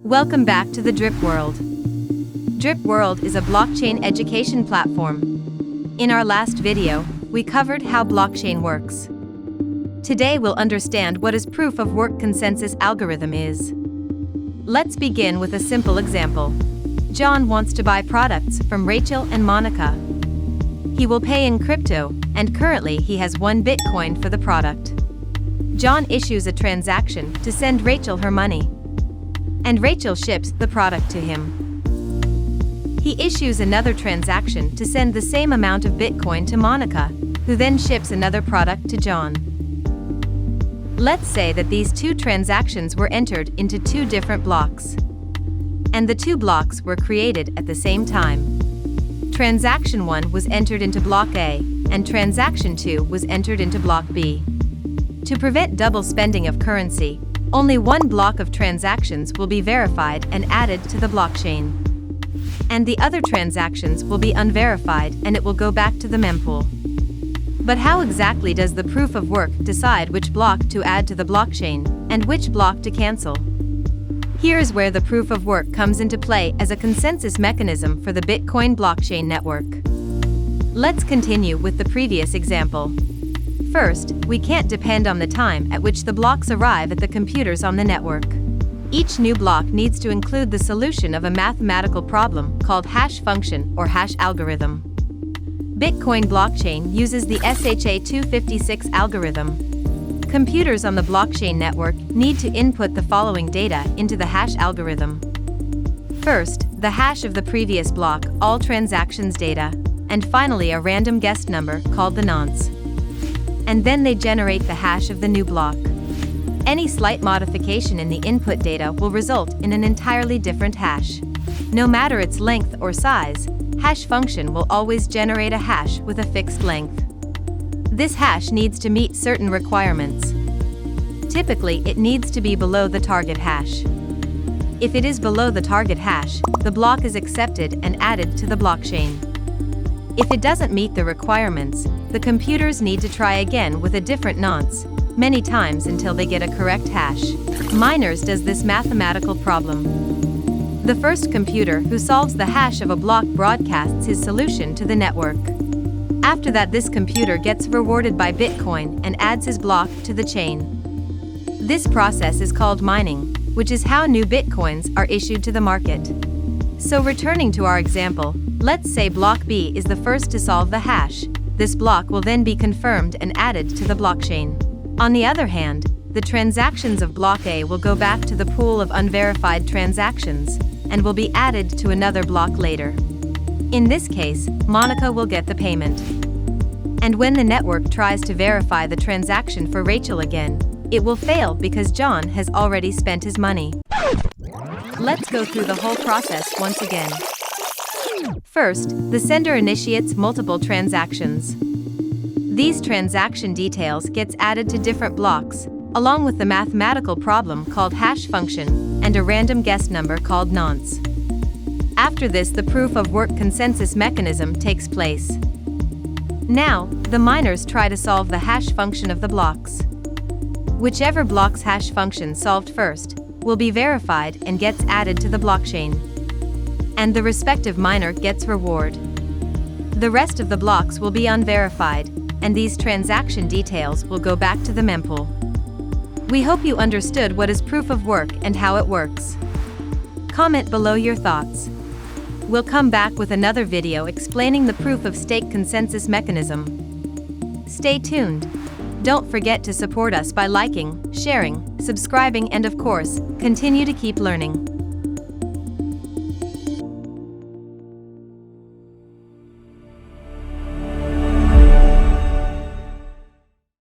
Welcome back to the DRIPP World. DRIPP World is a blockchain education platform. In our last video, we covered how blockchain works. Today we'll understand what a proof of work consensus algorithm is. Let's begin with a simple example. John wants to buy products from Rachel and Monica. He will pay in crypto, and currently he has 1 Bitcoin for the product. John issues a transaction to send Rachel her money, and Rachel ships the product to him. He issues another transaction to send the same amount of Bitcoin to Monica, who then ships another product to John. Let's say that these 2 transactions were entered into 2 different blocks, and the 2 blocks were created at the same time. Transaction 1 was entered into block A, and transaction 2 was entered into block B. To prevent double spending of currency, only 1 block of transactions will be verified and added to the blockchain, and the other transactions will be unverified and it will go back to the mempool. But how exactly does the proof of work decide which block to add to the blockchain and which block to cancel? Here is where the proof of work comes into play as a consensus mechanism for the Bitcoin blockchain network. Let's continue with the previous example. First, we can't depend on the time at which the blocks arrive at the computers on the network. Each new block needs to include the solution of a mathematical problem called hash function or hash algorithm. Bitcoin blockchain uses the SHA-256 algorithm. Computers on the blockchain network need to input the following data into the hash algorithm. First, the hash of the previous block, all transactions data, and finally a random guessed number called the nonce. And then they generate the hash of the new block. Any slight modification in the input data will result in an entirely different hash. No matter its length or size, hash function will always generate a hash with a fixed length. This hash needs to meet certain requirements. Typically, it needs to be below the target hash. If it is below the target hash, the block is accepted and added to the blockchain. If it doesn't meet the requirements, the computers need to try again with a different nonce, many times until they get a correct hash. Miners does this mathematical problem. The first computer who solves the hash of a block broadcasts his solution to the network. After that, this computer gets rewarded by Bitcoin and adds his block to the chain. This process is called mining, which is how new Bitcoins are issued to the market. So returning to our example, let's say block B is the first to solve the hash. This block will then be confirmed and added to the blockchain. On the other hand, the transactions of block A will go back to the pool of unverified transactions and will be added to another block later. In this case, Monica will get the payment. And when the network tries to verify the transaction for Rachel again, it will fail because John has already spent his money. Let's go through the whole process once again. First, the sender initiates multiple transactions. These transaction details gets added to different blocks, along with the mathematical problem called hash function and a random guessed number called nonce. After this, the proof of work consensus mechanism takes place. Now, the miners try to solve the hash function of the blocks. Whichever block's hash function solved first will be verified and gets added to the blockchain, and the respective miner gets reward. The rest of the blocks will be unverified, and these transaction details will go back to the mempool. We hope you understood what is proof of work and how it works. Comment below your thoughts. We'll come back with another video explaining the proof of stake consensus mechanism. Stay tuned. Don't forget to support us by liking, sharing, subscribing, and of course, continue to keep learning.